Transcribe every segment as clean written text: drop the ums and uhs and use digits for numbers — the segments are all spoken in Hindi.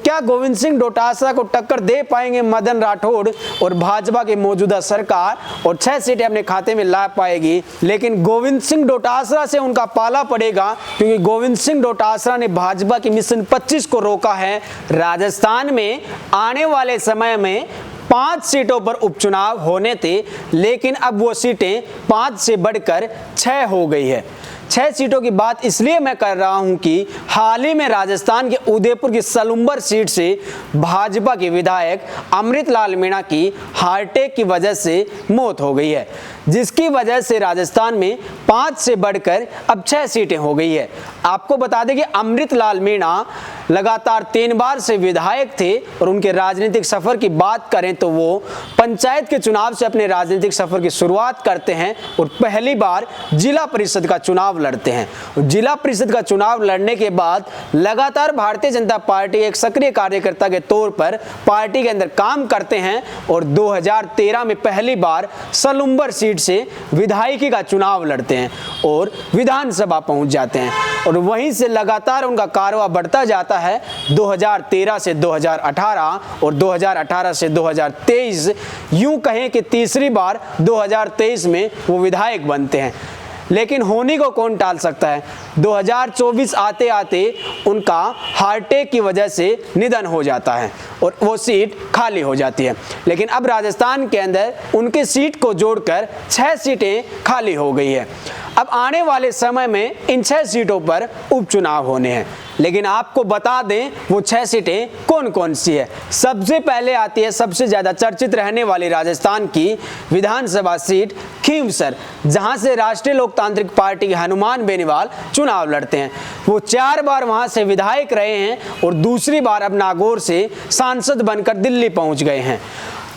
क्या गोविंद सिंह डोटासरा को टक्कर दे पाएंगे मदन राठौड़ और भाजपा की मौजूदा सरकार और 6 सीटें अपने खाते में ला पाएगी? लेकिन गोविंद सिंह डोटासरा से उनका पाला पड़ेगा, क्योंकि गोविंद सिंह डोटासरा ने भाजपा की मिशन 25 को रोका है। राजस्थान में आने वाले समय में 5 सीटों पर उपचुनाव होने थे, लेकिन अब वो सीटें 5 से बढ़कर 6 हो गई है। 6 सीटों की बात इसलिए मैं कर रहा हूं कि हाल ही में राजस्थान के उदयपुर की सलुंबर सीट से भाजपा के विधायक अमृतलाल मीणा की हार्ट अटैक की वजह से मौत हो गई है, जिसकी वजह से राजस्थान में 5 से बढ़कर अब 6 सीटें हो गई है। आपको बता दें कि अमृतलाल मीणा लगातार 3 बार से विधायक थे और उनके राजनीतिक सफर की बात करें तो वो पंचायत के चुनाव से अपने राजनीतिक सफर की शुरुआत करते हैं और पहली बार जिला परिषद का चुनाव लड़ते हैं। जिला परिषद का चुनाव लड़ने के बाद लगातार भारतीय जनता पार्टी एक सक्रिय कार्यकर्ता के तौर पर पार्टी के अंदर काम करते हैं और 2013 में पहली बार सलुंबर सीट से विधायकी का चुनाव लड़ते हैं और विधानसभा पहुंच जाते हैं और वहीं से लगातार उनका कारवा बढ़ता जाता है। 2013 से 2018 और 2018 से 2023, यूं कहें कि तीसरी बार 2023 में वो विधायक बनते हैं। लेकिन होनी को कौन टाल सकता है? 2024 आते आते उनका हार्ट अटैक की वजह से निधन हो जाता है और वो सीट खाली हो जाती है। लेकिन अब राजस्थान के अंदर उनकी सीट को जोड़कर 6 सीटें खाली हो गई है। अब आने वाले समय में इन 6 सीटों पर उपचुनाव होने हैं, लेकिन आपको बता दें वो 6 सीटें कौन कौन सी है। सबसे पहले आती है सबसे ज़्यादा चर्चित रहने वाली राजस्थान की विधानसभा सीट खींवसर, जहां से राष्ट्रीय लोकतांत्रिक पार्टी के हनुमान बेनीवाल चुनाव लड़ते हैं। वो 4 बार वहां से विधायक रहे हैं और दूसरी बार अब नागौर से सांसद बनकर दिल्ली पहुंच गए हैं।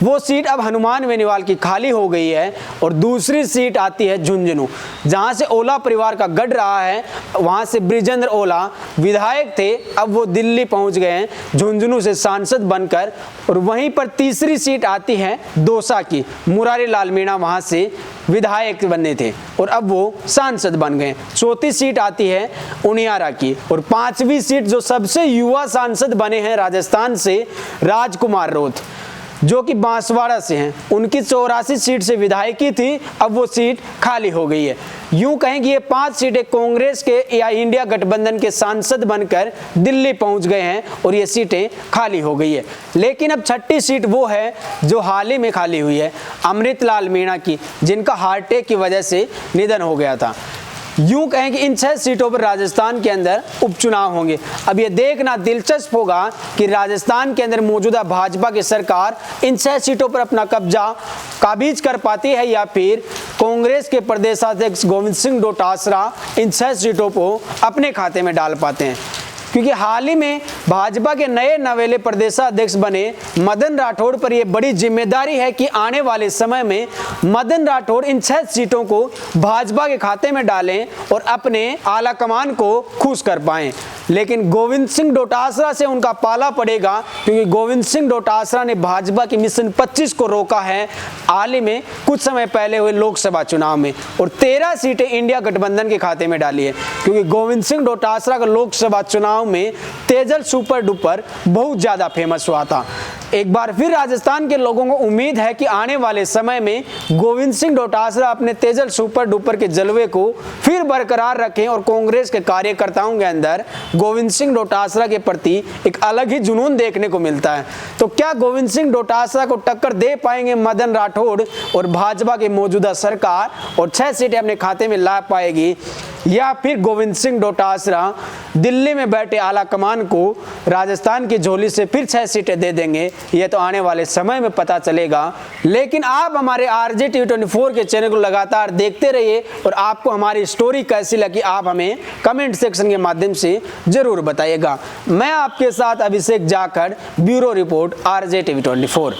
वो सीट अब हनुमान बेनीवाल की खाली हो गई है और दूसरी सीट आती है झुंझुनू, जहां से ओला परिवार का गढ़ रहा है। वहां से बृजेंद्र ओला विधायक थे, अब वो दिल्ली पहुंच गए हैं झुंझुनू से सांसद बनकर। और वहीं पर तीसरी सीट आती है दौसा की, मुरारी लाल मीणा वहां से विधायक बने थे और अब वो सांसद बन गए। चौथी सीट आती है उनियारा की और 5वीं सीट जो सबसे युवा सांसद बने हैं राजस्थान से, राजकुमार रोत, जो कि बांसवाड़ा से हैं। उनकी 84 सीट से विधायकी थी, अब वो सीट खाली हो गई है। यूं कहें कि ये 5 सीटें कांग्रेस के या इंडिया गठबंधन के सांसद बनकर दिल्ली पहुंच गए हैं और ये सीटें खाली हो गई है। लेकिन अब 6ठी सीट वो है जो हाल ही में खाली हुई है, अमृतलाल मीणा की, जिनका हार्ट अटैक की वजह से निधन हो गया था। यूं कहें कि इन 6 सीटों पर राजस्थान के अंदर उपचुनाव होंगे। अब ये देखना दिलचस्प होगा कि राजस्थान के अंदर मौजूदा भाजपा की सरकार इन 6 सीटों पर अपना कब्जा काबिज कर पाती है या फिर कांग्रेस के प्रदेशाध्यक्ष गोविंद सिंह डोटासरा इन 6 सीटों को अपने खाते में डाल पाते हैं। क्योंकि हाल ही में भाजपा के नए नवेले प्रदेशाध्यक्ष बने मदन राठौड़ पर यह बड़ी जिम्मेदारी है कि आने वाले समय में मदन राठौड़ इन 6 सीटों को भाजपा के खाते में डालें और अपने आला कमान को खुश कर पाएं। लेकिन गोविंद सिंह डोटासरा से उनका पाला पड़ेगा, क्योंकि गोविंद सिंह डोटासरा ने भाजपा की मिशन 25 को रोका है हाल ही में कुछ समय पहले हुए लोकसभा चुनाव में और 13 सीटें इंडिया गठबंधन के खाते में डाली है। क्योंकि गोविंद सिंह डोटासरा का लोकसभा चुनाव में तेजल सुपर डुपर बहुत ज्यादा फेमस हुआ था। एक बार फिर राजस्थान के लोगों को उम्मीद है कि आने वाले समय में गोविंद सिंह डोटासरा अपने तेजल सुपर डुपर के जलवे को फिर बरकरार रखें और कांग्रेस के कार्यकर्ताओं के अंदर गोविंद सिंह डोटासरा के प्रति एक अलग ही जुनून देखने को मिलता है। तो क्या गोविंद सिंह डोटासरा को टक्कर दे पाएंगे मदन राठौड़ और भाजपा की मौजूदा सरकार और 6 सीटें अपने खाते में ला पाएगी, या फिर गोविंद सिंह डोटासरा दिल्ली में बैठे आला कमान को राजस्थान की झोली से फिर 6 सीटें दे देंगे? यह तो आने वाले समय में पता चलेगा। लेकिन आप हमारे RJTV24 के चैनल को लगातार देखते रहिए और आपको हमारी स्टोरी कैसी लगी आप हमें कमेंट सेक्शन के माध्यम से जरूर बताइएगा। मैं आपके साथ अभिषेक जाखड़, ब्यूरो रिपोर्ट RJTV24।